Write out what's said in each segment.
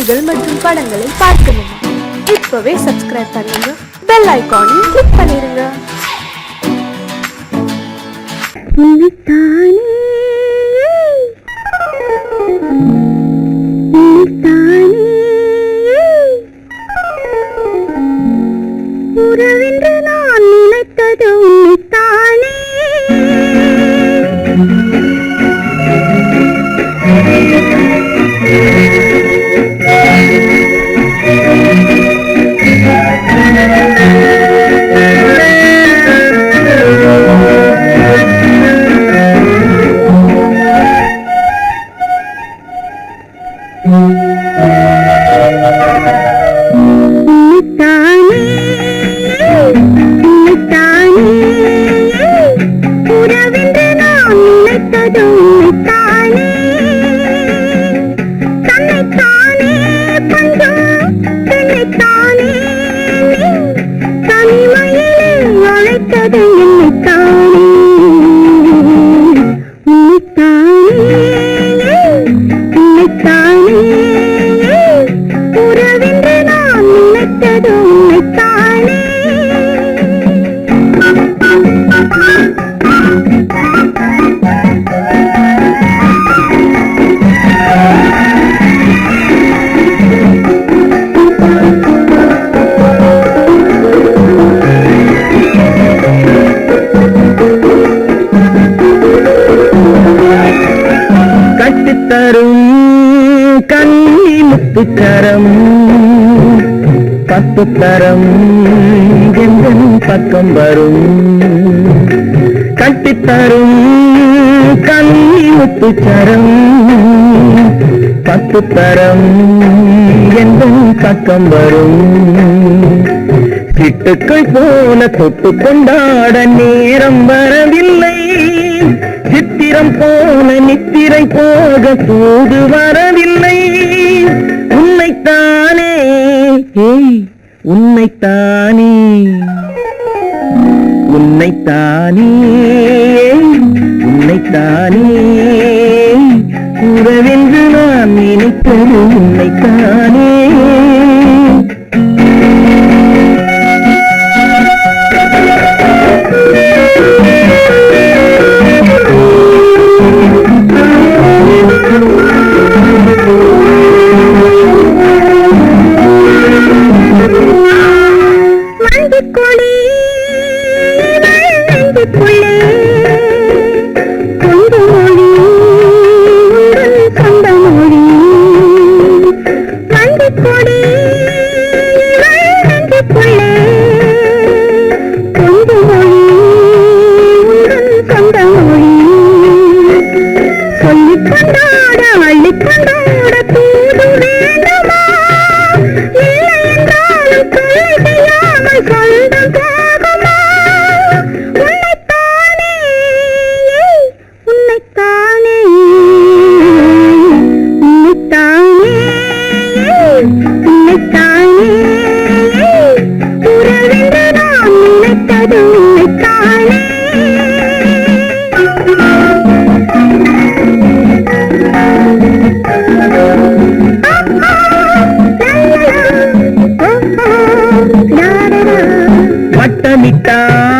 செய்திகள் மற்றும் படங்களை பார்க்கணுமா? இப்பவே சப்ஸ்கிரைப் பண்ணுங்க, பெல் ஐகானையும் கிளிக் பண்ணிருங்க. உறவென்று நான் நினைத்தது உன்னைத்தானே. கரம் பத்து தரம் எந்தன் பக்கம் வரும், கட்டித்தரும் கண்ணி முத்துச்சரம் பத்து தரம் எந்தன் பக்கம் வரும். சிட்டுக்கள் போல தொட்டு கொண்டாட நேரம் வரவில்லை, சித்திரம் போல நித்திரை போக சூது வரவில்லை. உன்னைத்தானே உன்னைத்தானே உன்னைத்தானே உன்னைத்தானே உறவென்று நான் நினைத்தது உன்னைத்தானே.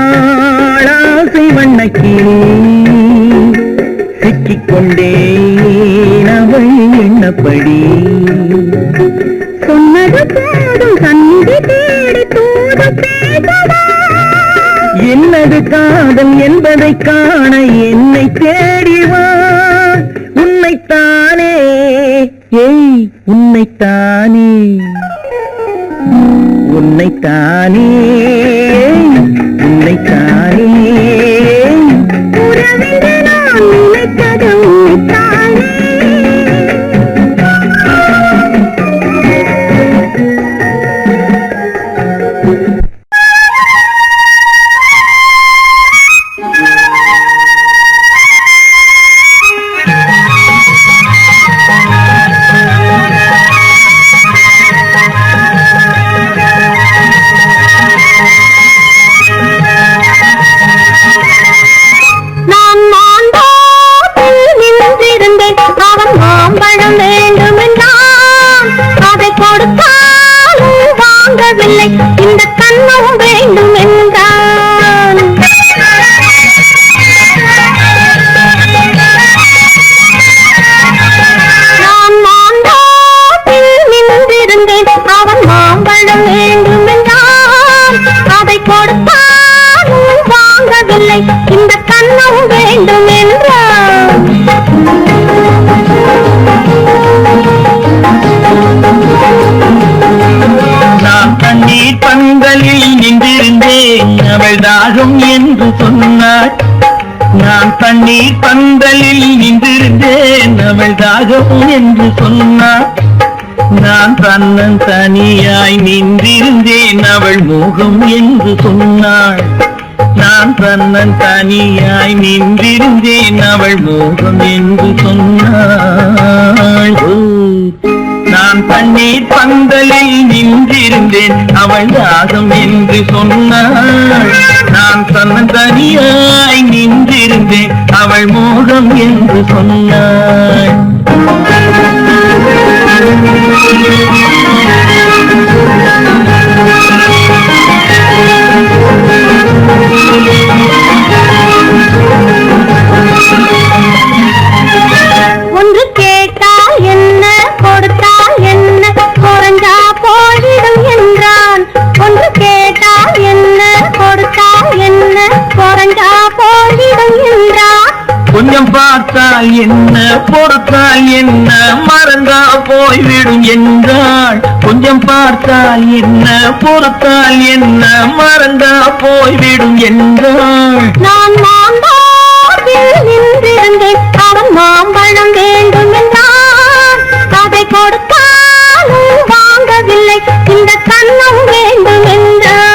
வட்டமிட்டாளாசை வண்ணக்கிளி சிக்கிக்கொண்டேன் அவள் எண்ணப்படி. சொன்னது போதும் சந்தி தேடி தூது பேசவா, என்னது காதல் என்பதை காண என்னை தேடிவா. உன்னைத்தானே உன்னைத்தானே உன்னைத்தானே உன்னைத்தானே உறவென்று நான் நினைத்தது உன்னைத்தானே. கண்ணம் வேண்டும் என்றான். நான் தண்ணீர் பந்தலில் நின்றிருந்தேன் அவள் தாகம் என்று சொன்னாள். நான் தண்ணீர் பந்தலில் நின்றிருந்தேன் அவள் தாகம் என்று சொன்னாள். நான் தன்னன் தனியாய் நின்றிருந்தேன் அவள் மோகம் என்று சொன்னாள். நான் தன்னன் தனியாய் நின்றிருந்தேன் அவள் மோகம் என்று சொன்னாள். நான் தண்ணீர் பந்தலில் நின்றிருந்தேன் அவள் தாகம் என்று சொன்னாள். நான் தன்னன் தனியாய் நின்றிருந்தேன் அவள் மோகம் என்று சொன்னாள். ஒன்று கேட்டால் என்ன கொடுத்தால் என்ன குறைஞ்சா போய்விடும் என்றான். ஒன்று கேட்டால் என்ன கொடுத்தால் என்ன குறைஞ்சா போய்விடும் என்றான். கொஞ்சம் பார்த்தால் என்ன பொறுத்தால் என்ன மறந்தா போய்விடும் என்றாள். கொஞ்சம் பார்த்தால் என்ன பொறுத்தால் என்ன மறந்தா போய்விடும் என்றாள். நான் மாம்பழத்தில் நின்றிருந்தேன் அவன் மாம்பழம் வேண்டும் என்றான். அதை கொடுத்தாலும் வாங்கவில்லை இந்த கண்ணம் வேண்டும் என்றான்.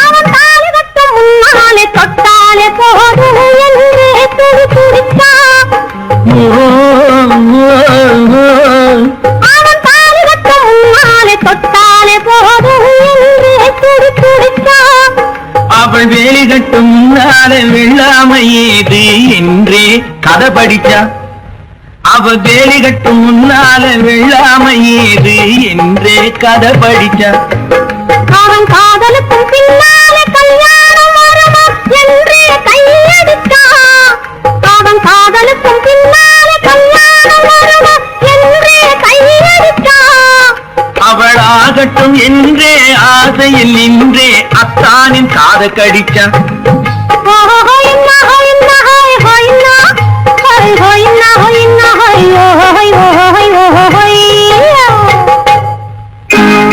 அவன் தாலி கட்டும் முன்னாலே தொட்டாலே போதும் என்றே துடி துடித்தான். அவன் தாலி கட்டும் முன்னாலே தொட்டாலே போதும் என்றே துடி துடித்தான். அவள் வேலி கட்டும் முன்னால வெள்ளாமையேது என்றே கதை படிச்சா. அவள் வேலி கட்டும் முன்னால வெள்ளாமையேது என்றே கதை படிச்சா. அவன் காதலுக்கும் பின்னாலே கல்யாணம் வருமா என்றே கையடித்தான். அவன் காதலுக்கும் பின்னாலே கல்யாணம் வருமா என்றே கையடித்தான். அவள் ஆகட்டும் என்றே ஆசையில் நின்றே அத்தானின் காத கடிச்சா.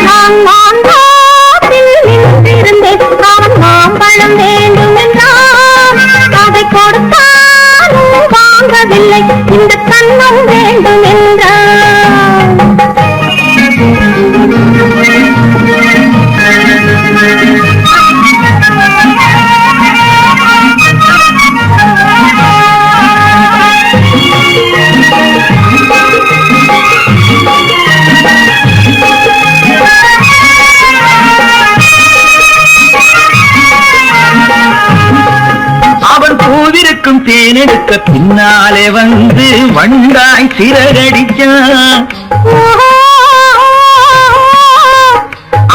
நான் மாம்பழத்தில் நின்றிருந்தேன் அவன் மாம்பழம் வேண்டும் என்றான். அதை கொடுத்தாலும் வாங்கவில்லை இந்த கண்ணம் வேண்டும் என்றான். அவன் பூவிருக்கும் தேனெடுக்க பின்னாலே வந்து வண்டாய் சிறகடிச்சான்.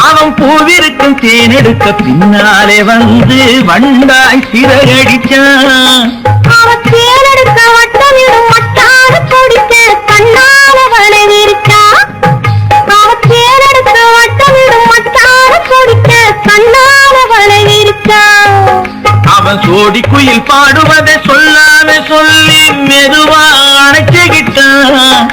அவன் பூவிருக்கும் தேனெடுக்க பின்னாலே வந்து வண்டாய் சிறகடிச்சான். அவன் தேனெடுக்க வட்டமிடும் மட்டாறு கொடிக்க கண்ணால வளைவிருக்கா. அவன் தேனெடுக்க வட்டமிடும் மட்டாறு கொடிக்க கண்ணால வளைவிருக்கா. அவன் சோடி குயில் பாடுவதை சொல்லாம சொல்லி மெதுவா அணைச்சுக்கிட்டான்.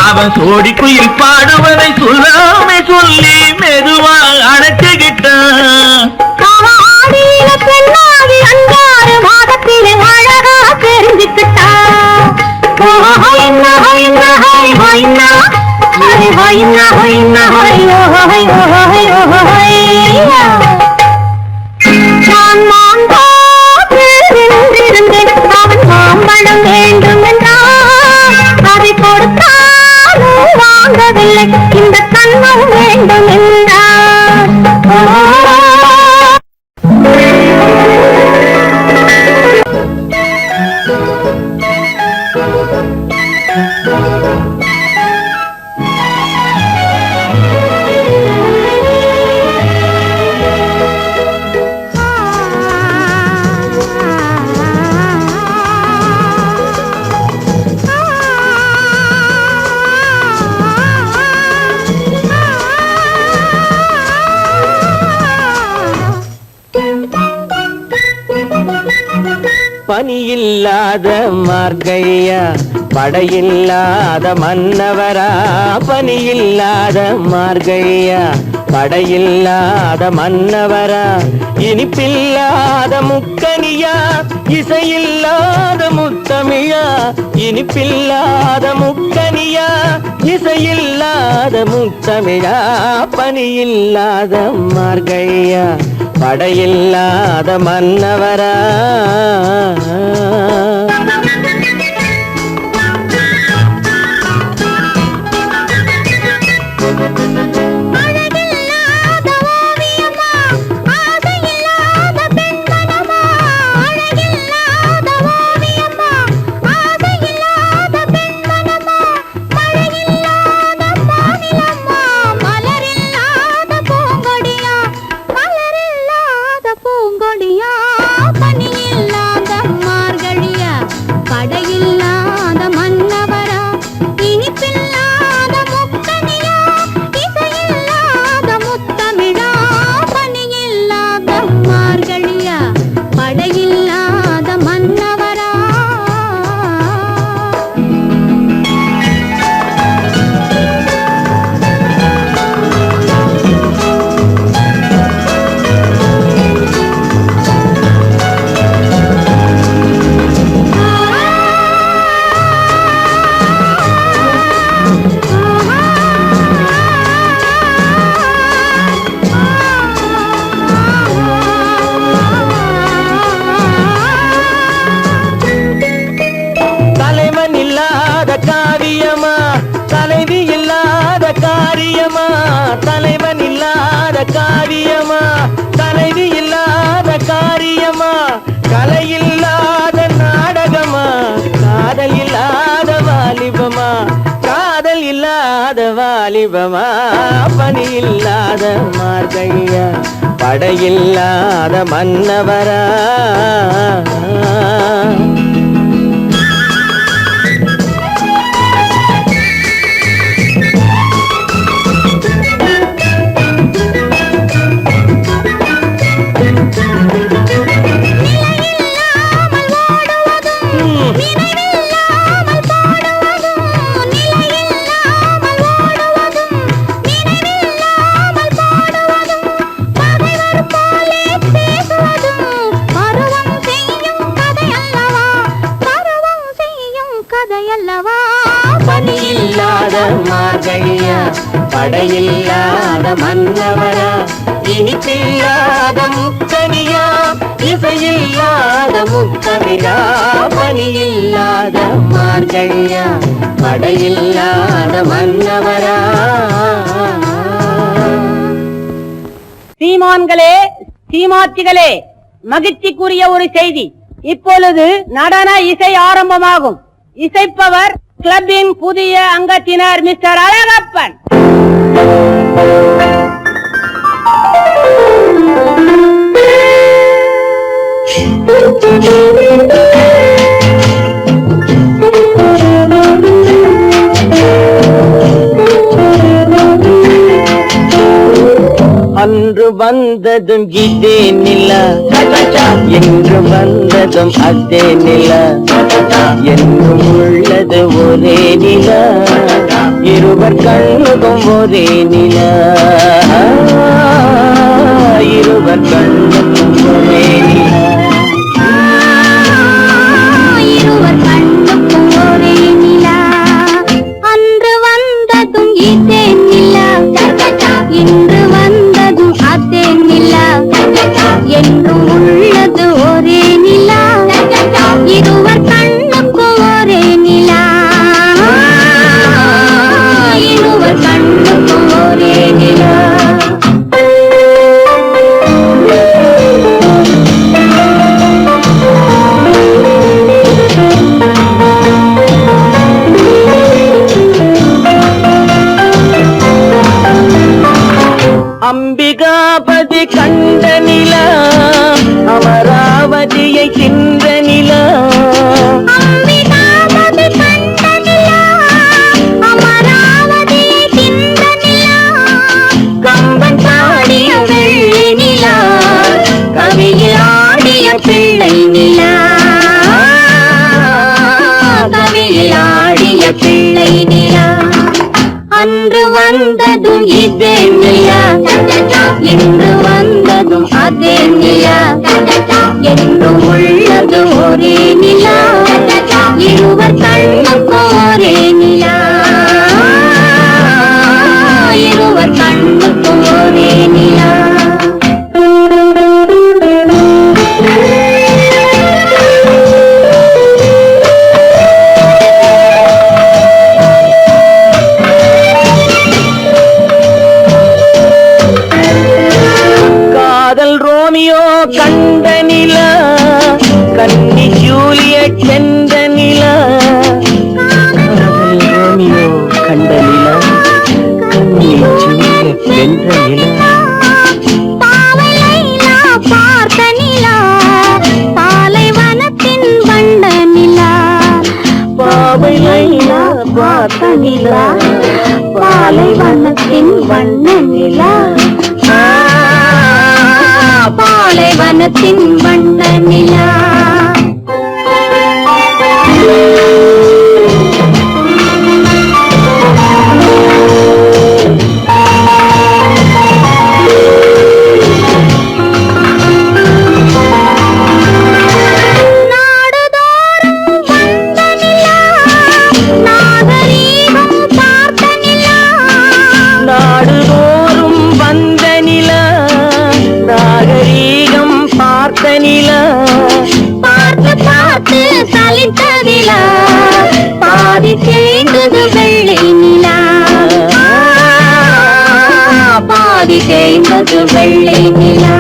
அவன் சோடி குயில் பாடுவதை சொல்லாம சொல்லி மெதுவா அணைச்சுக்கிட்டான். அவன் ஆடியில பெண்ணாகி 5 மாதத்திலே அழகா தெரிஞ்சுக்கிட்டா. நான் மாம்பழத்தில் நின்றிருந்தேன் அவன் மாம்பழம் வேண்டும் என்றான். அதை கொடுத்தாலும் வாங்கவில்லை இந்த கண்ணம் வேண்டும் என்றான். பனியில்லாத மார்கையா படையில்லாத மன்னவரா பனியில்லாத மார்கையா படையில்லாத மன்னவரா இனிப்பில்லாத முக்கனியா இசையில்லாத முத்தமிழா இனிப்பில்லாத முக்கனியா இசையில்லாத முத்தமிழா பனியில்லாத மார்கையா படையில்லாத மன்னவரா தலைவன் இல்லாத காரியமா தலைவி இல்லாத காரியமா கலையில்லாத நாடகமா காதல் இல்லாத வாலிபமா காதல் இல்லாத வாலிபமா பணி இல்லாத மார்கையா படையில்லாத மன்னவரா பணியில்லாத மார்கையா படையில்லாத மன்னவரா இனிப்பில்லாத முக்கனியா இசையில்லாத முக்கனியா பணியில்லாத மார்கையா படையில்லாத மன்னவரா. சீமான்களே சீமாத்திகளே, மகிழ்ச்சிக்குரிய ஒரு செய்தி. இப்பொழுது நடன இசை ஆரம்பமாகும். இசைப்பவர் கிளப்பின் புதிய அங்கத்தினர் மிஸ்டர் அழகப்பன். அன்று வந்ததும் இதே நிலா என்று வந்ததும் அதே நிலா என்றும் உள்ளது ஒரே நிலா இருவர் கண்ணுக்கும் ஒரே நிலா இருவர் கண்ணுக்கும் ஒரே நிலா இருவர் கண்ணுக்கும் ஒரே நிலா அன்று வந்ததும் இதே நிலா இன்று வந்ததும் அதே நிலா என்றும் உள்ளது ஒரே நிலா இருவர் கண்ணுக்கும் ஒரே நிலா இருவர் கண்ணுக்கும் ஒரே நிலா இதே நிலா இன்று வந்ததும் அதே நிலா என்றும் உள்ளது ஒரே நிலா இருவர் கண்ணுக்கு ஒரே நிலா இருவர் கண்ணுக்கு ஒரே நிலா கண்ட நிலா கன்னி ஜூலியட் சென்ற நிலா ரோமியோ கண்ட நிலா கன்னி ஜூலியட் வென்ற நிலா பாவை லைலா பார்த்த நிலா பாலைவனத்தின் வண்ட நிலா பாவை லைலா பார்த்த நிலா பாலைவனத்தின் வண்ண நிலா பாலைவனத்தின் வண்ண நிலா பாதி தேய்ந்தது வெள்ளை நிலா பாதி தேய்ந்தது வெள்ளை நிலா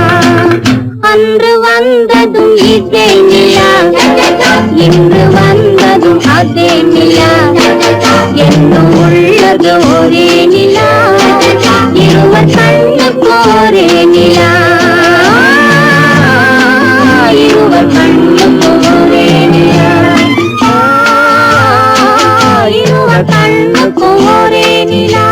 அன்று வந்ததும் இதே நிலா இன்று வந்ததும் அதே நிலா என்னும் உள்ளது ஒரே நிலா இருவர் கண்ணுக்கு ஒரே நிலா இருவர் கண்ணுக்கு ஒரே நிலா இருவர் கண்ணுக்கு ஒரே நிலா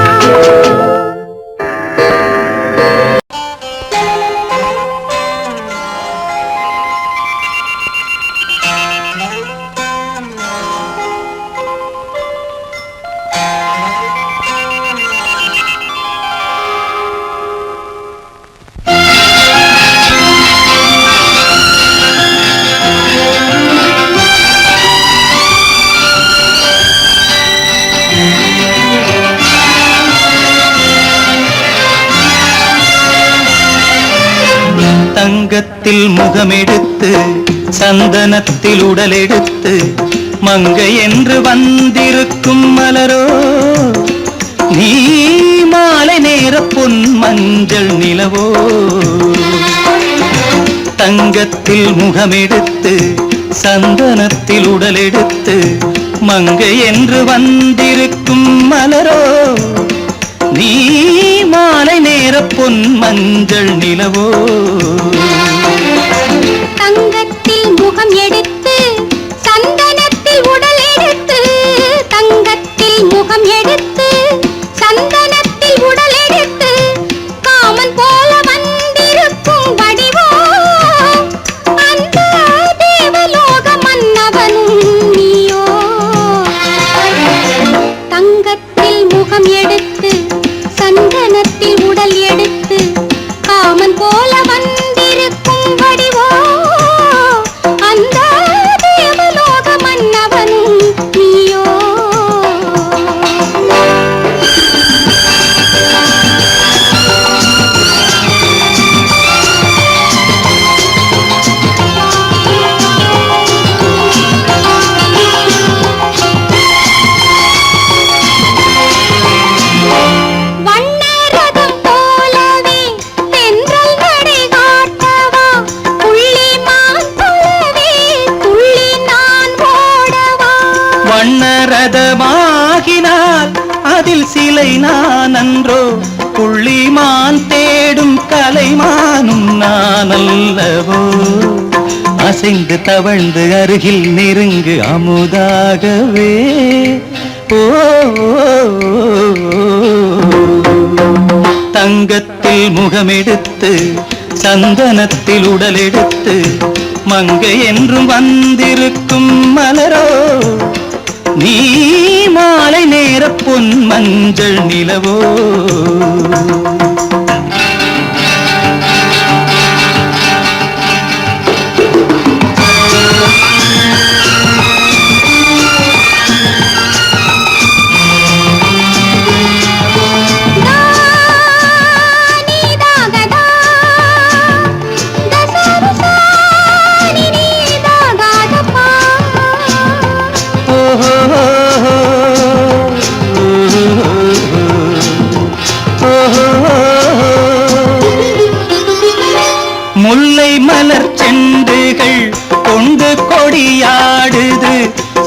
தங்கத்தில் முகமெடுத்து சந்தனத்தில் உடலெடுத்து மங்கை என்று வந்திருக்கும் மலரோ நீ மாலை நேர பொன் மஞ்சள் நிலவோ தங்கத்தில் முகமெடுத்து சந்தனத்தில் உடலெடுத்து மங்கை என்று வந்திருக்கும் மலரோ நீ மாலை நேர பொன் மஞ்சள் நிலவோ தங்கத்தில் முகம் எடுத்து சந்தனத்தில் உடல் எடுத்து தங்கத்தில் முகம் எடுத்து சந்தனத்தில் உடல் எடுத்து காமன் போல வந்திருக்கும் வடிவோ அந்த தேவலோக மன்னவனும் நீயோ தங்கத்தில் முகம் எடுத்து சந்தனத்தில் உடல் எடுத்து காமன் போல வந்திருக்கும் வடிவோ அந்த தேவலோக மன்னவனும் நீயோ வண்ணரதமாகினால் அதில் சிலை நான் அன்றோ புள்ளிமான் தேடும் கலைமானும் நான் அல்லவோ அசைந்து தவழ்ந்து அருகில் நெருங்கு அமுதாகவே ஓ தங்கத்தில் முகமெடுத்து சந்தனத்தில் உடலெடுத்து மங்கை என்றும் வந்திருக்கும் மலரோ நீ மாலை நேர நேர பொன் மஞ்சள் நிலவோ முல்லை மலர் செண்டுகள் கொண்டு கொடியாடுது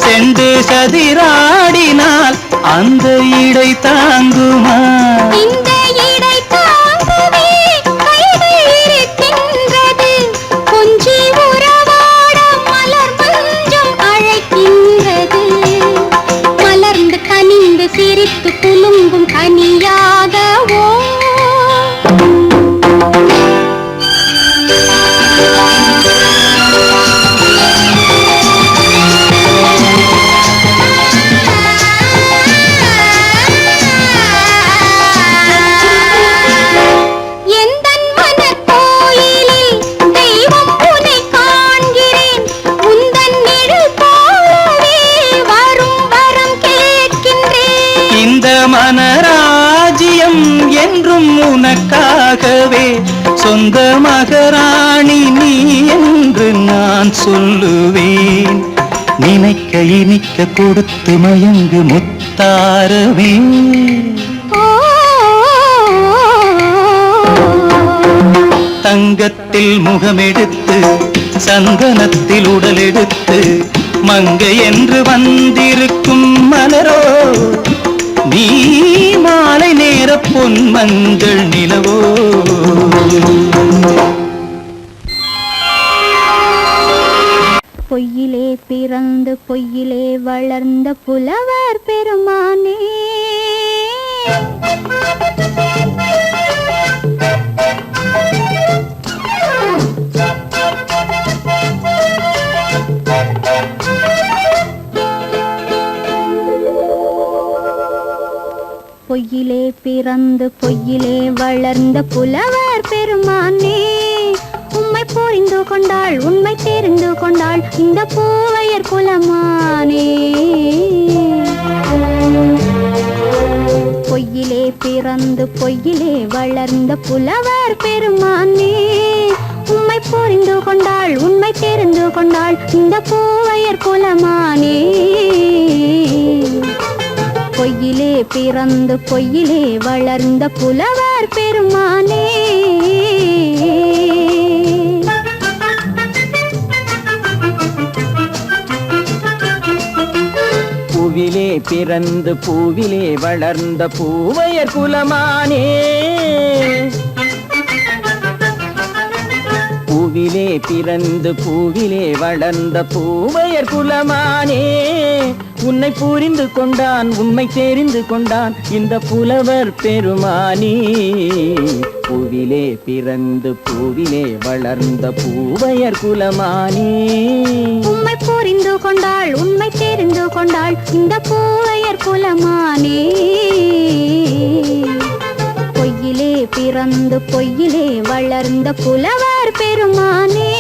செண்டு சதிராடினால் அந்த இடை தாங்குமா இந்த இடை தாங்குவே கைகள் இருக்கின்றது கொஞ்சி உறவாட மலர் மஞ்சம் அழைக்கின்றது மலர்ந்து கனிந்து சிரித்து குலுங்கும் கனியாகவோ மனராஜ்யம் என்றும் உனக்காகவே சொந்த மகராணி நீ என்று நான் சொல்லுவேன் நினைக்க இனிக்க கொடுத்து மயங்கு முத்தாரவே தங்கத்தில் முகமெடுத்து சந்தனத்தில் உடலெடுத்து மங்கை என்று வந்திருக்கும் மலரோ நீ மாலை நேர பொன் மஞ்சள் நிலவோ பொய்யிலே பிறந்து பொய்யிலே வளர்ந்த புலவர் பெருமானே பொய்யிலே பிறந்து பொய்யிலே வளர்ந்த புலவர் பெருமானே உம்மை புரிந்து கொண்டாள் உண்மை தெரிந்து கொண்டாள் இந்த பூவையர் குலமானே பொய்யிலே பிறந்து பொய்யிலே வளர்ந்த புலவர் பெருமானே உம்மை புரிந்து கொண்டாள் உண்மை தெரிந்து கொண்டாள் இந்த பூவையர் குலமானே பொய்யிலே பிறந்து பொய்யிலே வளர்ந்த புலவர் பெருமானே பூவிலே பிறந்து பூவிலே வளர்ந்த பூவையர் குலமானே பூவிலே பிறந்து பூவிலே வளர்ந்த பூவையர் குலமானே உன்னை புரிந்து கொண்டான் உண்மை தெரிந்து கொண்டான் இந்த புலவர் பெருமானே பூவிலே பிறந்து பூவிலே வளர்ந்த பூவையர் குலமானே உம்மை புரிந்து கொண்டாள் உண்மை தெரிந்து கொண்டாள் இந்த பூவையர் குலமானே பொய்யிலே பிறந்து பொய்யிலே வளர்ந்த புலவர் பெருமானே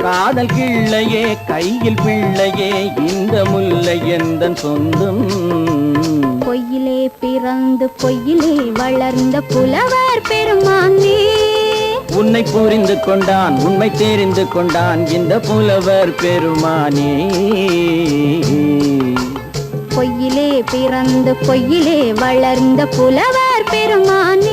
காதல் கிள்ளையே கையில் பிள்ளையே இந்த முல்லை எந்தன் சொந்தம். பொய்யிலே பிறந்து பொய்யிலே வளர்ந்த புலவர் பெருமானே, உன்னை புரிந்து கொண்டான் உண்மை தெரிந்து கொண்டான் இந்த புலவர் பெருமானே. பொய்யிலே பிறந்து பொய்யிலே வளர்ந்த புலவர் பெருமானே.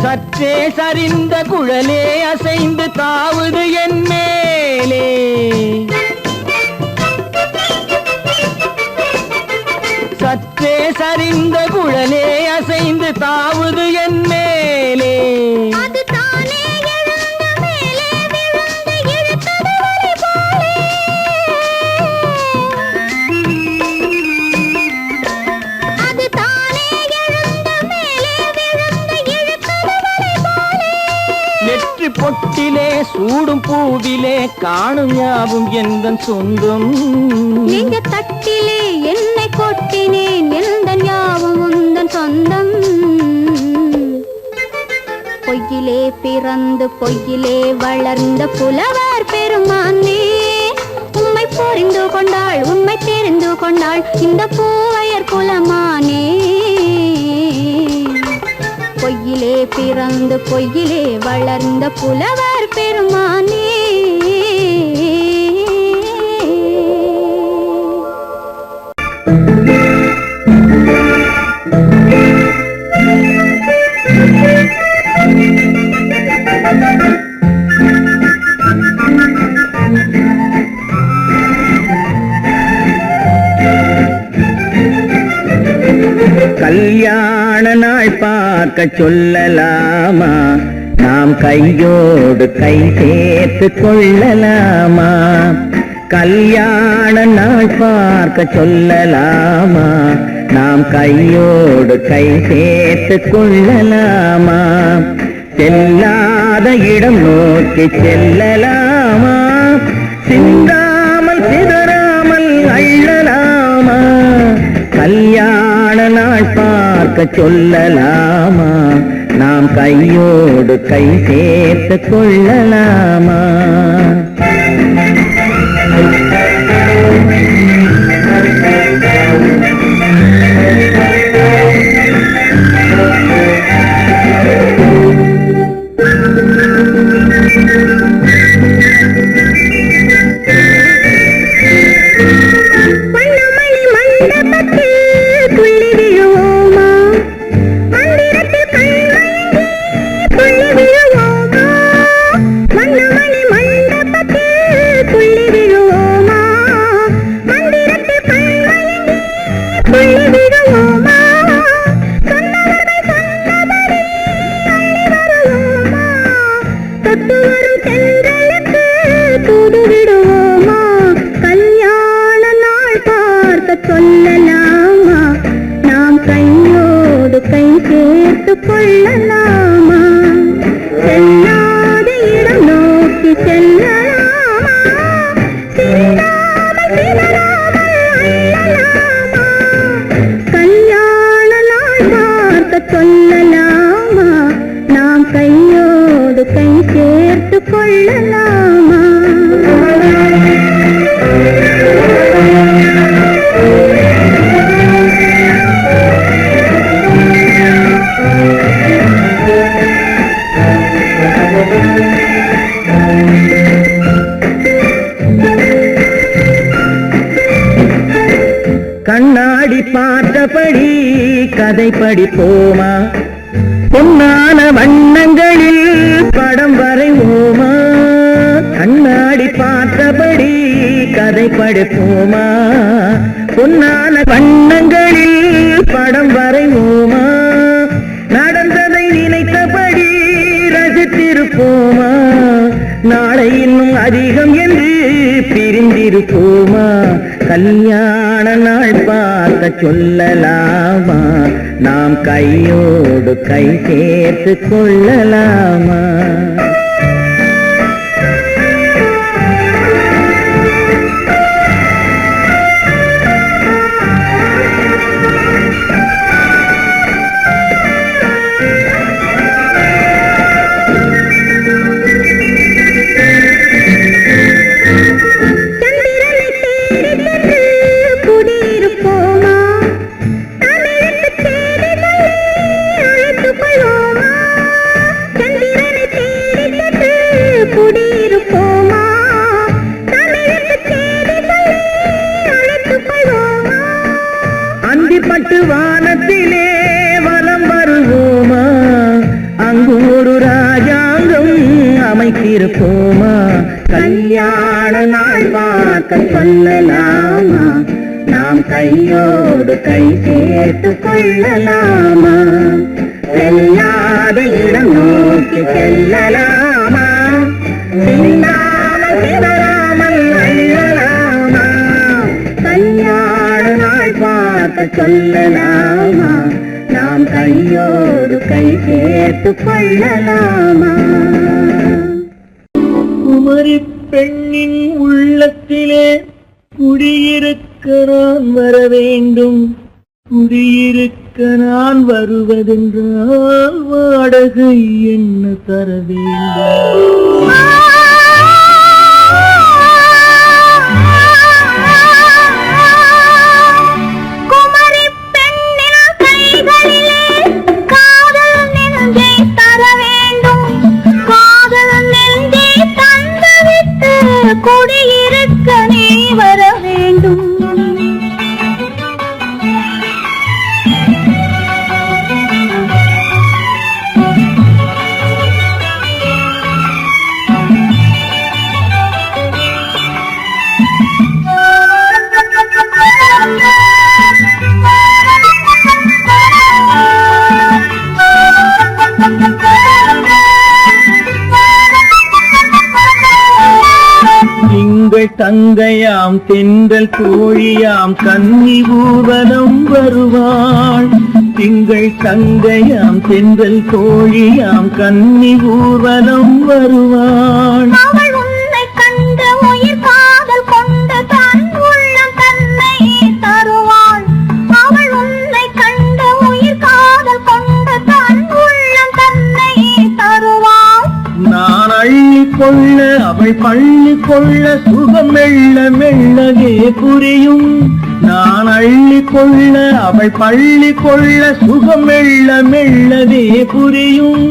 சற்றே சரிந்த குழலே அசைந்து தாவுது என் மேலே, சற்றே சரிந்த குழலே அசைந்து தாவுது என் மேலே. அது தானே எழுந்த மேலே விழுந்து இழுத்தது வலை போலே, அது தானே எழுந்த மேலே விழுந்து இழுத்தது வலை போலே. நெற்றி பொட்டிலே சூடும் பூவிலே காணும் யாவும் எந்தன் சொந்தம். நெஞ்ச தட்டிலே என்னை கொட்டினேன் எந்தன் யாவும் உந்தன் சொந்தம். பொய்யிலே பிறந்து பொய்யிலே வளர்ந்த புலவர் பெருமானே, உம்மை புரிந்து கொண்டாள் உண்மை தெரிந்து கொண்டாள் இந்த பூவையர் குலமானே. பொய்யிலே பிறந்து பொய்யிலே வளர்ந்த புலவர் பெருமானே. கல்யாண நாள் பார்க்க சொல்லலாமா, நாம் கையோடு கை சேர்த்து கொள்ளலாமா. கல்யாண நாள் பார்க்க சொல்லலாமா, நாம் கையோடு கை சேர்த்து கொள்ளலாமா. செல்லாத இடம் நோக்கி செல்லலாமா, சிந்தாமல் சிதறாமல் அள்ளலாமா. கல்யாண நாள் பார்க்க சொல்லலாமா, நாம் கையோடு கை சேர்த்து கொள்ளலாமா. கண்ணாடி பார்த்தபடி கதை படிப்போமா, பொன்னான வண்ணங்களில் படம் வரைவோமா. கண்ணாடி பார்த்தபடி கதை படிப்போமா, பொன்னான வண்ணங்களில் படம் வரைவோமா. நடந்ததை நினைத்தபடி ரசித்திருப்போமா, நாளை இன்னும் அதிகம் என்று பிரிந்திருப்போமா. கல்யாண நாள் பார்க்க சொல்லலாமா, நாம் கையோடு கை சேர்த்து கொள்ளலாமா? அந்திப்பட்டு வானத்திலே வலம் வருவோமா, அங்கு ஒரு ராஜாங்கம் அமைத்திருப்போமா? கல்யாண நாள் பார்க்க சொல்லலாமா, நாம் கையோடு கை சேர்த்து கொள்ளலாமா? செல்லாத இடம் நோக்கி செல்லலாமா, சிந்தாமல் சிதறாமல் அள்ளலாமா? கல்யாண நாள் பார்க்க சொல்லலாமா, நாம் கையோடு கை சேர்த்து கொள்ளலாமா? குமரி பெண்ணின் உள்ளத்திலே குடியிருக்க நான் வர வேண்டும், குடியிருக்க நான் வருவதென்றால் வாடகை என்ன தர வேண்டும்? குமரி பெண்ணின் கைகளிலே காதல் நெஞ்சை தர வேண்டும், காதல் நெஞ்சை தந்துவிட்டு குடியிருக்க நீ வர வேண்டும். திங்கள் தங்கையாம் தென்றல் தோழியாம் கன்னி ஊர்வலம் வருவாள், திங்கள் தங்கையாம் தென்றல் தோழியாம் கன்னி ஊர்வலம் வருவாள். அவள் உன்னை கண்டு உயிர் காதல் கொண்டு தன் உள்ளம் தன்னை தருவாள், அவள் உன்னை கண்டு உயிர் காதல் கொண்டு தன் உள்ளம் தன்னை தருவாள். நான் அள்ளி கொள்ள அவள் பள்ளி கொள்ள சுகம் மெல்ல மெல்லவே புரியும், நான் அள்ளி கொள்ள அவள் பள்ளி கொள்ள சுகம் மெல்ல மெல்லவே புரியும்.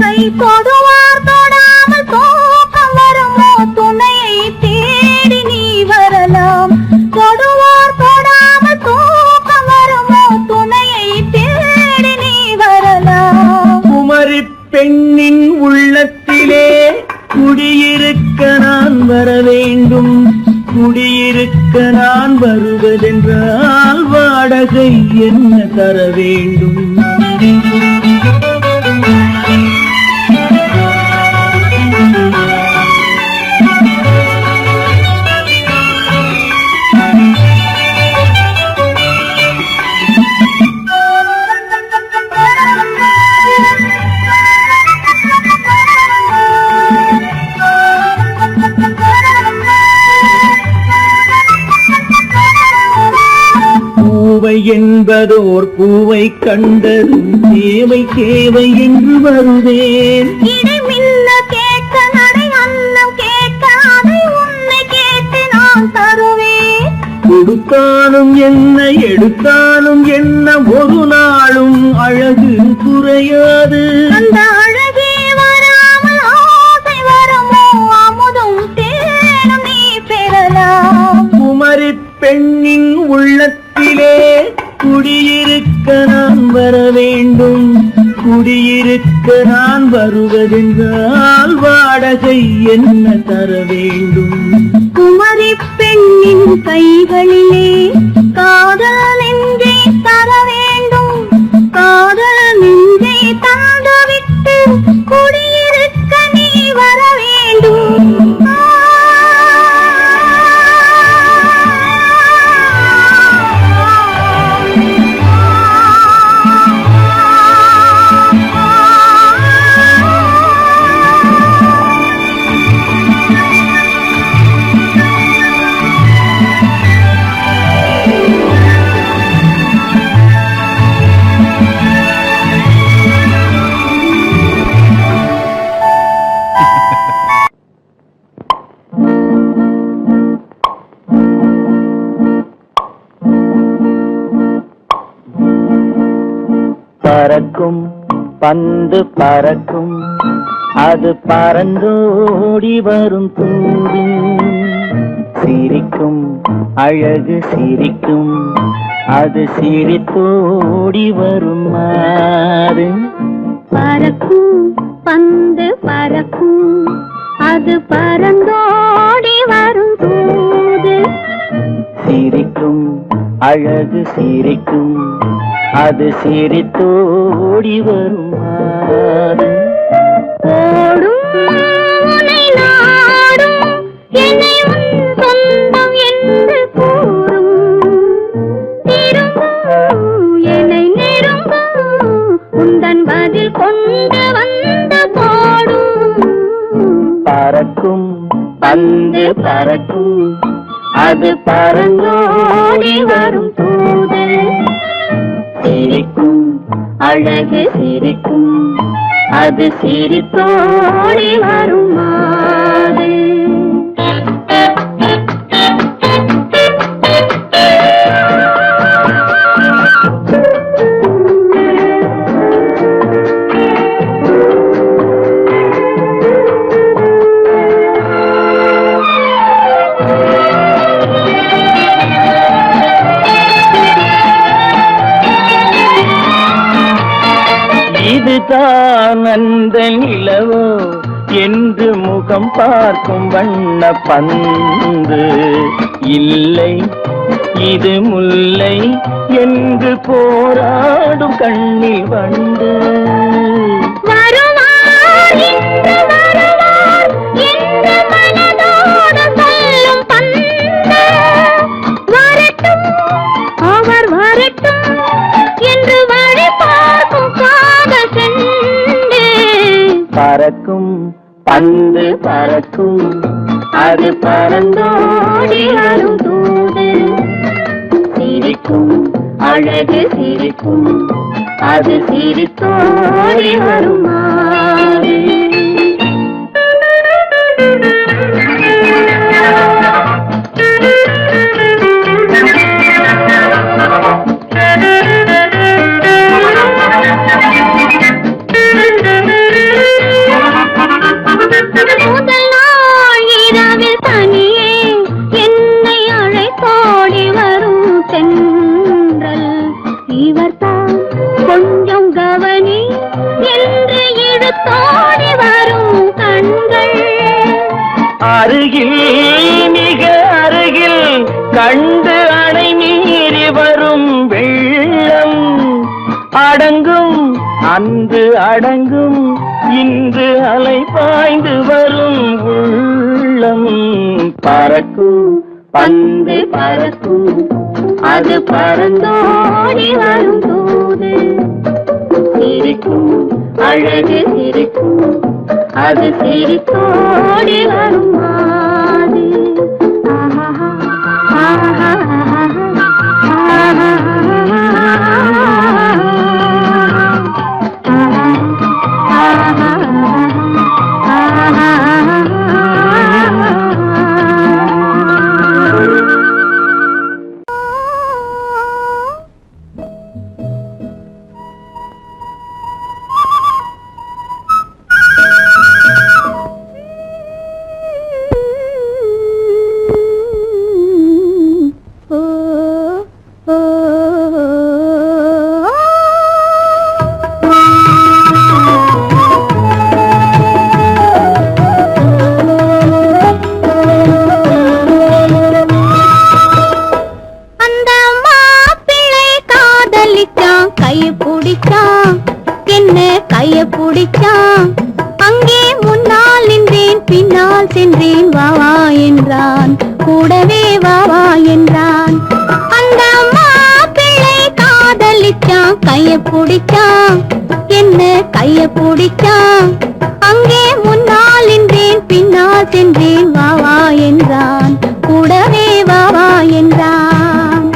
கை தொடுவார் தொடாமல் தூக்கம் வருமோ, துணையை தேடி நீ வரலாம். தொடுவார் தொடாமல் தூக்கம் வருமோ, துணையை தேடி நீ வரலாம். குமரி பெண்ணின் உள்ளத்திலே குடியிருக்க நான் வர வேண்டும், குடியிருக்க நான் வருவதென்றால் வாடகை என்ன தர வேண்டும்? பூவை என்பதோர் பூவை கண்டதும் தேவை தேவை என்று வருவேன். இடை மின்ன கேட்க நடை அன்னம் கேட்க அதை உன்னை கேட்டு நான் தருவேன். கொடுத்தாலும் என்ன எடுத்தாலும் என்ன ஒரு நாளும் அழகு குறையாது. அந்த அழகே வராமல் ஆசை வருமோ, அமுதும் தேனும் நீ பெறலாம். குமரி பெண்ணின் உள்ளத்திலே குடியிருக்க நான் வர வேண்டும், குடியிருக்க நான் வருவதென்றால் வாடகை என்ன தர வேண்டும்? குமரி பெண்ணின் கைகளிலே காதல் நெஞ்சை தர வேண்டும், காதல் நெஞ்சை தந்துவிட்டு குடியிருக்க நீ வர வேண்டும். பறக்கும் பந்து பறக்கும் அது பறந்தோடி வரும் தூது சிரிக்கும் அழகு சிரிக்கும் அது சிரித்தோடி வரும் மாறு பறக்கும் பந்து பறக்கும் அது பறந்தோடி வரும் தூது சிரிக்கும் அழகு சிரிக்கும் அது சிரித்தோடி வரும் மாறு ஓடும் உன்னை நாடும் என்னை உன் சொந்தம் என்று கூறும் திரும்பும் என்னை நெருங்கும் உந்தன் பதில் கொண்டு வந்து போடும் பறக்கும் பந்து பறக்கும் அது பறந்தோடி வரும் தூது சிரிக்கும் அழகு சிரிக்கும் அது சிரித்தோடி வரும் மாறு இதுதான் அந்த நிலவோ என்று முகம் பார்க்கும் வண்ண பந்து இல்லை இது முல்லை என்று போராடும் கண்ணில் வண்டு வருவார் இன்று வருவார் என்று மனதோடு சொல்லும் பந்து வரட்டும் அவர் வரட்டும் என்று வழி பார்க்கும் காதல் சென்று பறக்கும் பந்து பறக்கும் அது பறந்தோடி வரும் தூது சிரிக்கும் அழகு சிரிக்கும் அது சிரித்தோடி வரும் மாறு முதல் நாள் இரவில் தனியே என்னை அழைத்தோடி வரும் தென்றல் இவர்தான் கொஞ்சம் கவனி என்று இழுத்தோடி வரும் கண்கள் அருகில் மிக அருகில் கண்டு அணை மீறி வரும் வெள்ளம் அடங்கும் அன்று அடங்கும் இன்று அலை பாய்ந்து வரும் உள்ளம் பறக்கும் பந்து பறக்கும் அது பறந்தோடி வரும் தூது சிரிக்கும் அழகு சிரிக்கும் அது சிரித்தோடி வரும் மாது பிடிச்சான். அங்கே முன்னால் நின்றேன், பின்னால் சென்றேன், வா வா என்றான், கூடவே வா வா என்றான். அந்த மாப்பிள்ளை காதலிச்சான், கைய பிடிச்சான், என்ன கைய பிடிச்சான். அங்கே முன்னால் நின்றேன், பின்னால் சென்றேன், வா வா என்றான், கூடவே வா வா என்றான்.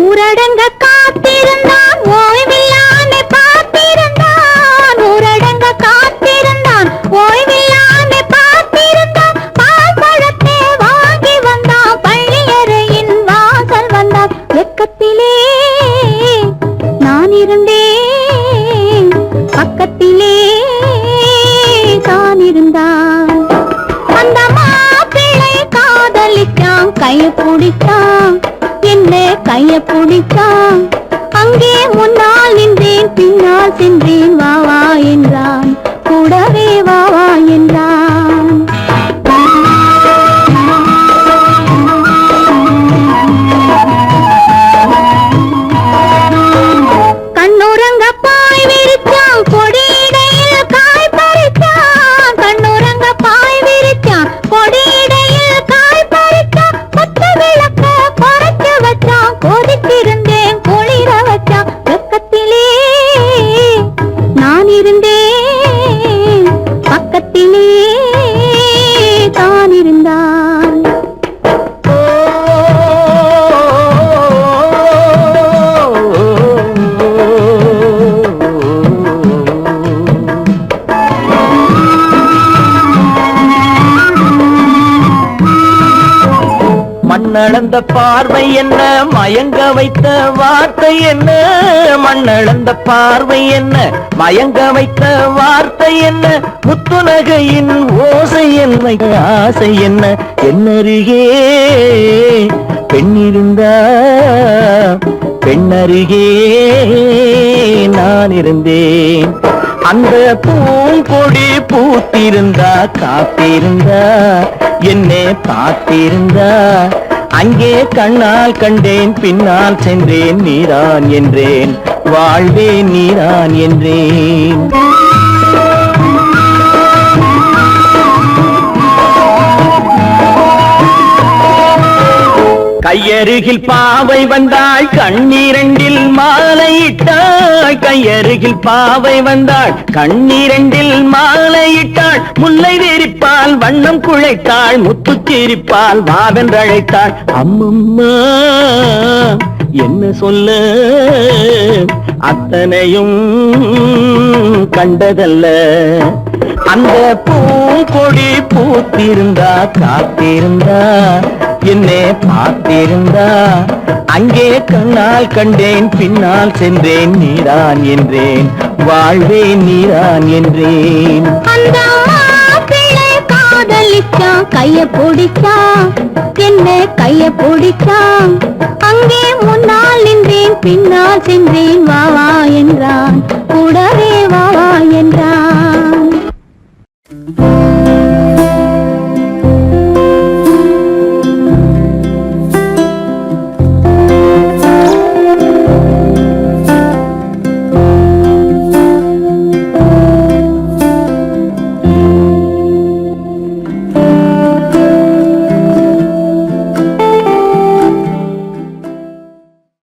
ஊரடங்க காத்து கைய பிடித்தான் அங்கே முன்னால் நின்றேன் பின்னால் சென்றேன் வா வா என்றான் கூடவே வா வா என்றான் கண்ணுறங்க பாய் விரிச்சான் கொடியிடையில் காய் பறிச்சான் கண்ணுறங்க பாய் விரிச்சான் கொடியிடையில் காய் பறிச்சான் கொத்த விளக்க குறைச்சு வச்சான் கொதித்திருந்தேன் குளிர வச்சான் வெக்கத்திலே நான் இருந்தேன் பக்கத்திலே தான் இருந்தான் மண்ணளந்த பார்வை என்ன மயங்க வைத்த வார்த்தை என்ன மண்ணளந்த பார்வை என்ன மயங்க வைத்த வார்த்தை என்ன முத்துநகையின் ஓசை என்ன ஆசை என்ன என்னருகே பெண்ணிருந்தா பெண்ணருகே நான் இருந்தேன் அந்த பூங்கொடி பூத்திருந்தா காத்திருந்தா என்னை பார்த்திருந்தா அங்கே கண்ணால் கண்டேன் பின்னால் சென்றேன் நீதான் என்றேன் வாழ்வே நீதான் என்றேன் கையருகில் பாவை வந்தாள் கண்ணீரண்டில் மாலையிட்டாள் கையருகில் பாவை வந்தாள் கண்ணீரண்டில் மாலையிட்டாள் முல்லை விரிப்பால் வண்ணம் குழைத்தாள் முத்து சிரிப்பால் வாவென்றழைத்தாள் அம்மம்மா என்ன சொல்ல அத்தனையும் கண்டதல்ல அந்த பூங்கொடி பூத்திருந்தா காத்திருந்தா என்னை பார்த்திருந்தா அங்கே கண்ணால் கண்டேன் பின்னால் சென்றேன் நீதான் என்றேன் வாழ்வே நீதான் என்றேன் அந்த மாப்பிள்ளை காதலிச்சான் கைய பிடிச்சான் என்ன கைய பிடிச்சான் அங்கே முன்னால் நின்றேன் பின்னால் சென்றேன் வா வா என்றான் கூடவே வா வா என்றான்